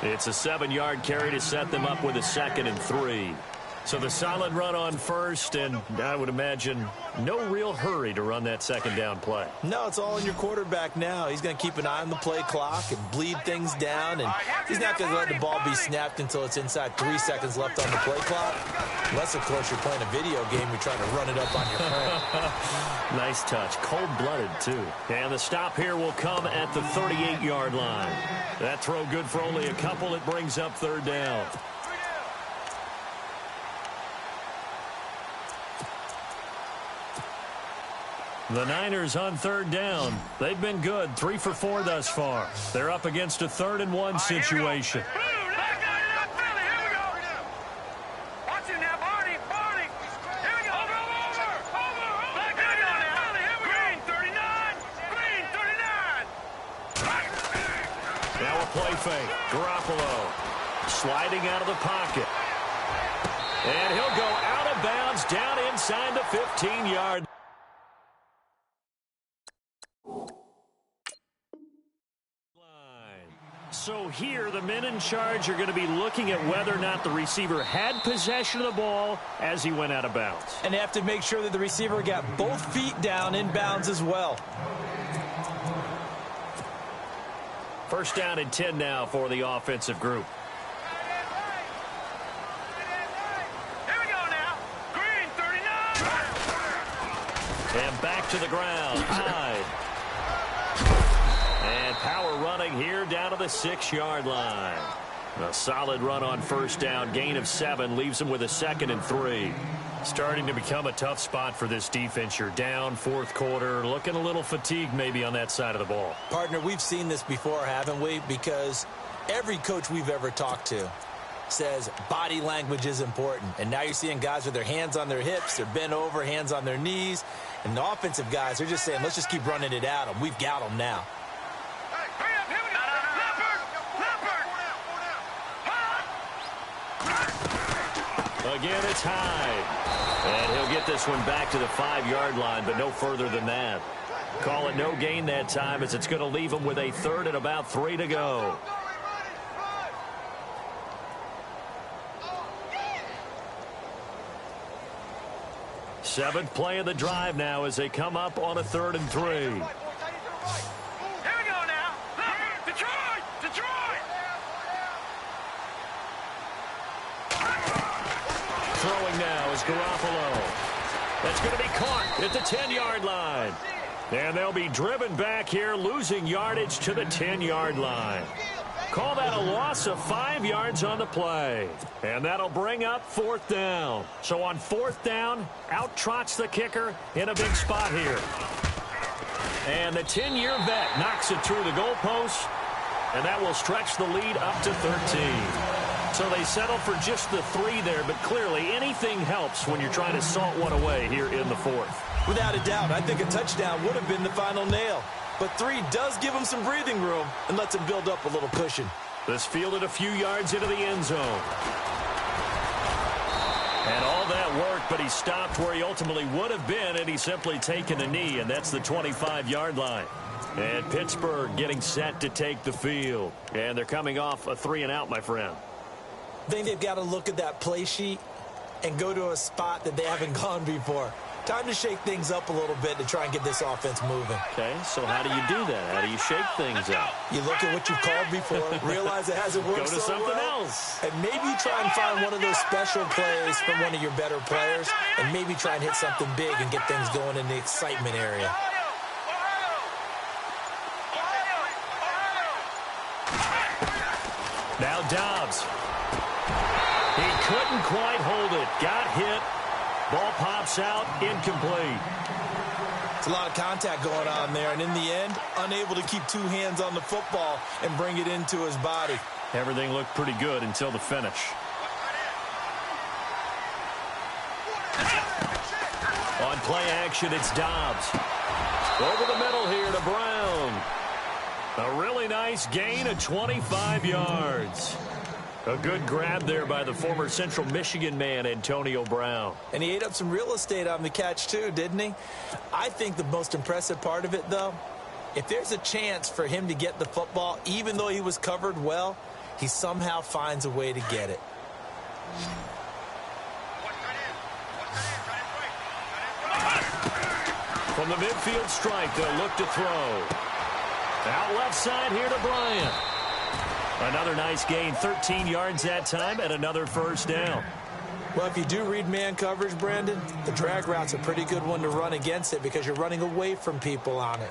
It's a 7-yard carry to set them up with a 2nd and 3. So the solid run on first, and I would imagine no real hurry to run that 2nd down play. No, it's all in your quarterback now. He's going to keep an eye on the play clock and bleed things down, and he's not going to let the ball be snapped until it's inside 3 seconds left on the play clock. Unless, of course, you're playing a video game, you're trying to run it up on your friend. Nice touch. Cold-blooded, too. And the stop here will come at the 38-yard line. That throw good for only a couple. It brings up 3rd down. The Niners on 3rd down. They've been good, 3 for 4 thus far. They're up against a 3rd and 1 situation. Now a play fake. Garoppolo sliding out of the pocket. And he'll go out of bounds down inside the 15-yard line. So here, the men in charge are going to be looking at whether or not the receiver had possession of the ball as he went out of bounds. And they have to make sure that the receiver got both feet down in bounds as well. First down and 10 now for the offensive group. Here we go now. Green, 39. And back to the ground. Hyde. And power running here down to the 6-yard line. A solid run on first down. Gain of 7 leaves him with a 2nd and 3. Starting to become a tough spot for this defense. You're down 4th quarter. Looking a little fatigued maybe on that side of the ball. Partner, we've seen this before, haven't we? Because every coach we've ever talked to says body language is important. And now you're seeing guys with their hands on their hips. They're bent over, hands on their knees. And the offensive guys are just saying, let's just keep running it at them. We've got them now. Again, it's Hyde. And he'll get this one back to the 5-yard line, but no further than that. Call it no gain that time, as it's going to leave him with a 3rd and about 3 to go. Seventh play of the drive now as they come up on a 3rd and 3. Here we go now. Detroit! Detroit! Throwing now is Garoppolo. That's going to be caught at the 10-yard line. And they'll be driven back here, losing yardage to the 10-yard line. Call that a loss of 5 yards on the play. And that'll bring up 4th down. So on 4th down, out trots the kicker in a big spot here. And the 10-year vet knocks it through the goalpost. And that will stretch the lead up to 13. So they settle for just the 3 there, but clearly anything helps when you're trying to salt one away here in the 4th. Without a doubt, I think a touchdown would have been the final nail. But 3 does give him some breathing room and lets him build up a little cushion. This fielded a few yards into the end zone. And all that worked, but he stopped where he ultimately would have been, and he's simply taken a knee, and that's the 25-yard line. And Pittsburgh getting set to take the field. And they're coming off a 3-and-out, my friend. I think they've got to look at that play sheet and go to a spot that they haven't gone before. Time to shake things up a little bit to try and get this offense moving. Okay, so how do you do that? How do you shake things up? You look at what you've called before, realize it hasn't worked Go to so something well, else. and maybe try and find one of those special plays from one of your better players, and maybe try and hit something big and get things going in the excitement area. Now Dobbs. He couldn't quite hold it. Got hit. Ball pops out, incomplete. It's a lot of contact going on there, and in the end, unable to keep 2 hands on the football and bring it into his body. Everything looked pretty good until the finish. On play action, it's Dobbs. Over the middle here to Brown. A really nice gain of 25 yards. A good grab there by the former Central Michigan man, Antonio Brown. And he ate up some real estate on the catch, too, didn't he? I think the most impressive part of it, though, if there's a chance for him to get the football, even though he was covered well, he somehow finds a way to get it. From the midfield strike, they'll look to throw. Out left side here to Bryant. Another nice gain, 13 yards that time, and another first down. Well, if you do read man coverage, Brandon, the drag route's a pretty good one to run against it because you're running away from people on it.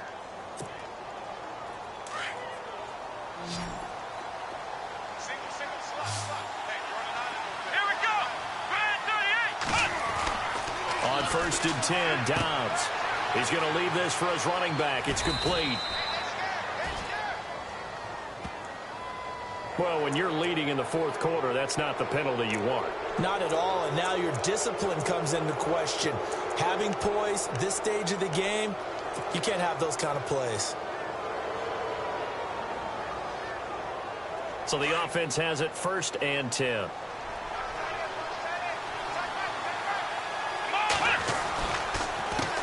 Here we go. Brand 38. On 1st and 10, Dobbs. He's going to leave this for his running back. It's complete. Well, when you're leading in the 4th quarter, that's not the penalty you want. Not at all, and now your discipline comes into question. Having poise this stage of the game, you can't have those kind of plays. So the offense has it 1st and 10.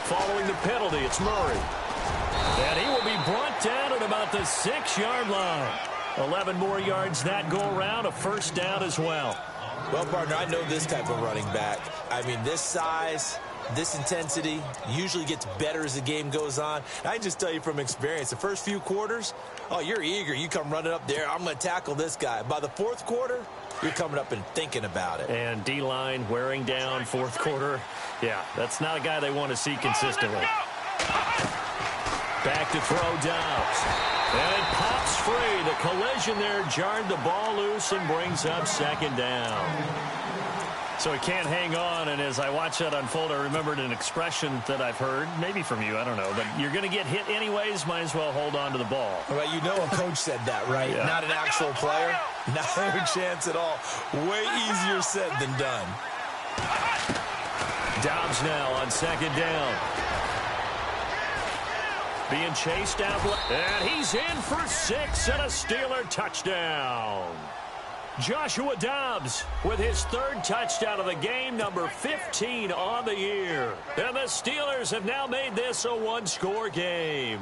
Following the penalty, it's Murray. And he will be brought down at about the 6-yard line. 11 more yards that go around, a first down as well. Well, partner, I know this type of running back. I mean, this size, this intensity usually gets better as the game goes on. And I can just tell you from experience, the first few quarters, oh, you're eager. You come running up there, I'm going to tackle this guy. By the 4th quarter, you're coming up and thinking about it. And D-line wearing down 4th quarter. Yeah, that's not a guy they want to see consistently. Back to throw Dobbs. And it pops free. The collision there jarred the ball loose and brings up 2nd down. So he can't hang on, and as I watch that unfold, I remembered an expression that I've heard, maybe from you, I don't know, but you're going to get hit anyways, might as well hold on to the ball. Well, you know a coach said that, right? Yeah. Not an actual player. Not a chance at all. Way easier said than done. Dobbs now on 2nd down. Being chased out, and he's in for 6 and a Steeler touchdown. Joshua Dobbs with his 3rd touchdown of the game, number 15 on the year. And the Steelers have now made this a 1-score game.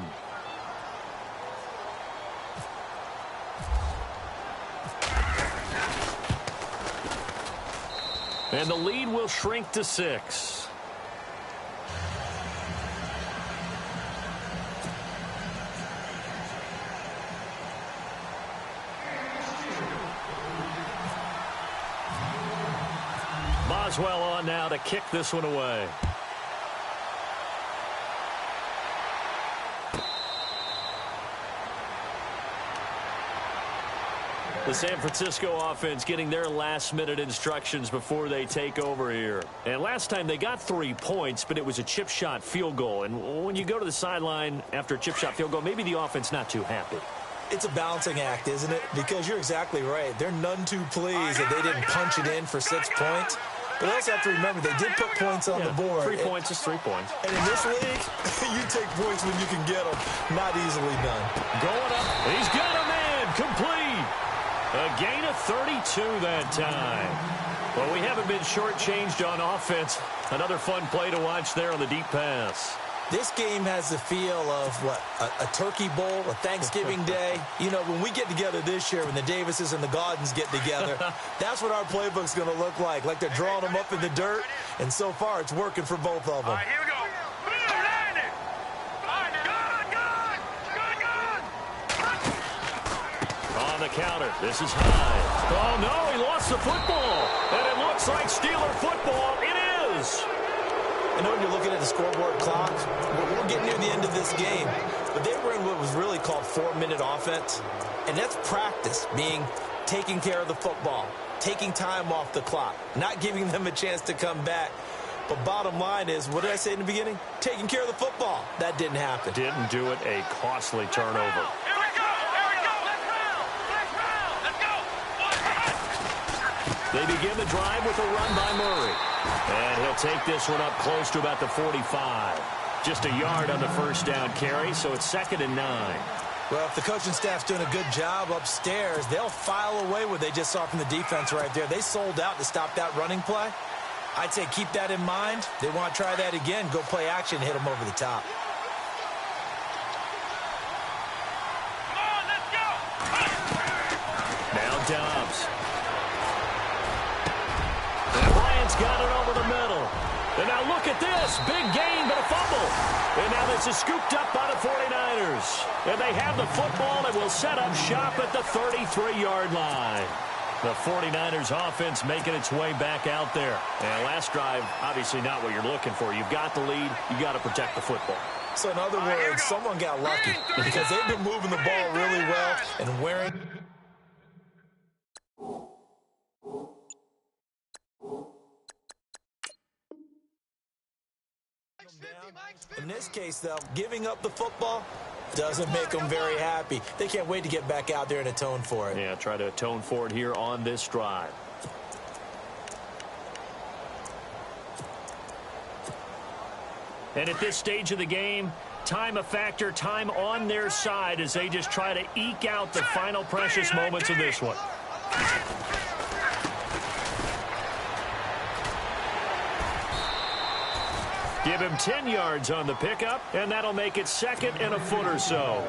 And the lead will shrink to 6. Boswell on now to kick this one away. The San Francisco offense getting their last-minute instructions before they take over here. And last time they got 3 points, but it was a chip shot field goal. And when you go to the sideline after a chip shot field goal, maybe the offense not too happy. It's a balancing act, isn't it? Because you're exactly right. They're none too pleased that they didn't punch it in for 6 points. But also have to remember, they did put points on the board. 3 points is 3 points. And in this league, you take points when you can get them. Not easily done. Going up. He's got a man. Complete. A gain of 32 that time. Well, we haven't been shortchanged on offense. Another fun play to watch there on the deep pass. This game has the feel of, what, a turkey bowl, a Thanksgiving day. You know, when we get together this year, when the Davises and the Gaudens get together, that's what our playbook's going to look like they're drawing them up in the dirt, and so far it's working for both of them. All right, here we go. Landed. Good. On the counter, this is high. Oh, no, he lost the football. And it looks like Steeler football. It is. I know when you're looking at the scoreboard clock, we're getting near the end of this game, but they were in what was really called 4-minute offense, and that's practice, meaning taking care of the football, taking time off the clock, not giving them a chance to come back. But bottom line is, what did I say in the beginning? Taking care of the football. That didn't happen. Didn't do it, a costly turnover. Here we go. Here we go. Let's round. Let's go. They begin the drive with a run by Murray. And he'll take this one up close to about the 45. Just a yard on the first down carry, so it's 2nd and 9. Well, if the coaching staff's doing a good job upstairs, they'll file away what they just saw from the defense right there. They sold out to stop that running play. I'd say keep that in mind. They want to try that again. Go play action, hit them over the top. Come on, let's go. Now Dobbs. And Bryant's got it over the middle. And now look at this. Big gain, but a fumble. And now this is scooped up by the 49ers. And they have the football and will set up shop at the 33-yard line. The 49ers offense making its way back out there. And last drive, obviously not what you're looking for. You've got the lead. You've got to protect the football. So in other words, someone got lucky because they've been moving the ball really well and wearing... In this case, though, giving up the football doesn't make them very happy. They can't wait to get back out there and atone for it. Yeah, try to atone for it here on this drive. And at this stage of the game, time a factor, time on their side as they just try to eke out the final precious moments of this one. Give him 10 yards on the pickup, and that'll make it 2nd and a foot or so.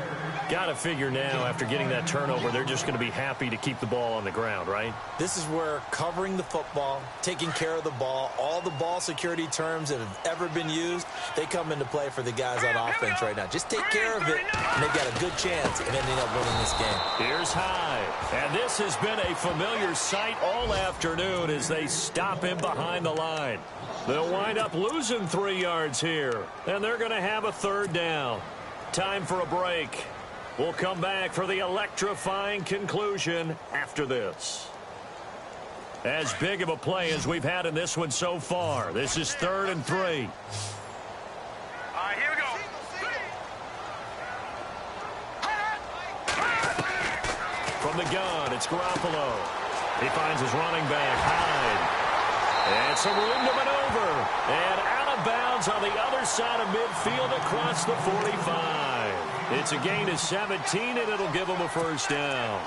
Got to figure now, after getting that turnover, they're just going to be happy to keep the ball on the ground, right? This is where covering the football, taking care of the ball, all the ball security terms that have ever been used, they come into play for the guys on offense right now. Just take care of it, and they've got a good chance of ending up winning this game. Here's Hyde, and this has been a familiar sight all afternoon as they stop him behind the line. They'll wind up losing 3 yards here, and they're going to have a 3rd down. Time for a break. We'll come back for the electrifying conclusion after this. As big of a play as we've had in this one so far. This is 3rd and 3. All right, here we go. From the gun, it's Garoppolo. He finds his running back, Hyde. And some room to maneuver. And out of bounds on the other side of midfield across the 45. It's a gain of 17, and it'll give them a 1st down.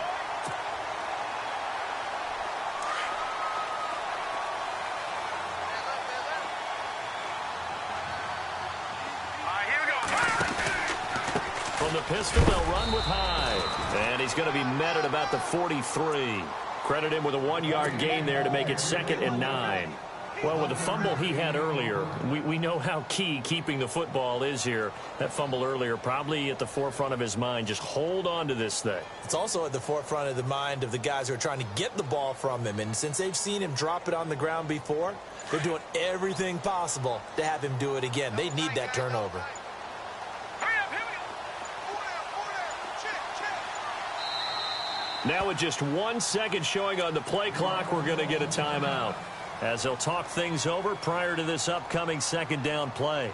All right, here we go. From the pistol, they'll run with Hyde. And he's going to be met at about the 43. Credit him with a 1-yard gain there to make it 2nd and 9. Well, with the fumble he had earlier, we know how key keeping the football is here. That fumble earlier probably at the forefront of his mind. Just hold on to this thing. It's also at the forefront of the mind of the guys who are trying to get the ball from him. And since they've seen him drop it on the ground before, they're doing everything possible to have him do it again. They need that turnover. Now with just 1 second showing on the play clock, we're going to get a timeout as they'll talk things over prior to this upcoming 2nd down play.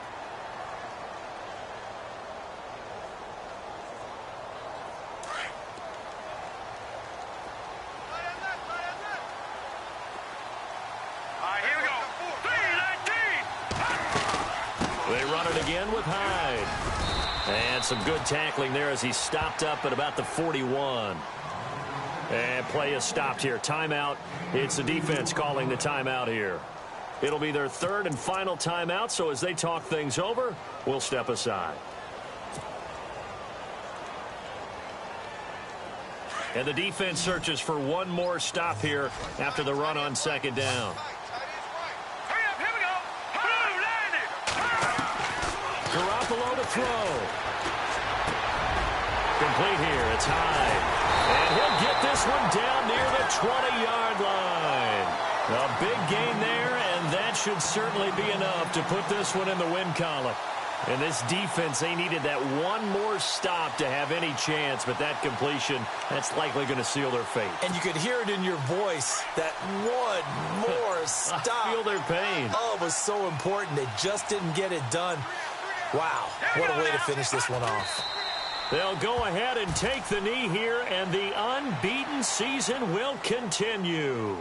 All right, here we go. 3-19. They run it again with Hyde. And some good tackling there as he stopped up at about the 41. And play is stopped here. Timeout. It's the defense calling the timeout here. It'll be their 3rd and final timeout, so as they talk things over, we'll step aside. And the defense searches for one more stop here after the run on 2nd down. Hurry up, here we go. Garoppolo to throw. Complete here. It's Hyde. And he'll get this one down near the 20-yard line. A big gain there, and that should certainly be enough to put this one in the win column. And this defense, they needed that one more stop to have any chance, but that completion, that's likely going to seal their fate. And you could hear it in your voice, that one more stop. I feel their pain. Oh, it was so important. They just didn't get it done. Wow, what a way to finish this one off. They'll go ahead and take the knee here, and the unbeaten season will continue.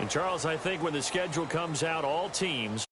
And, Charles, I think when the schedule comes out, all teams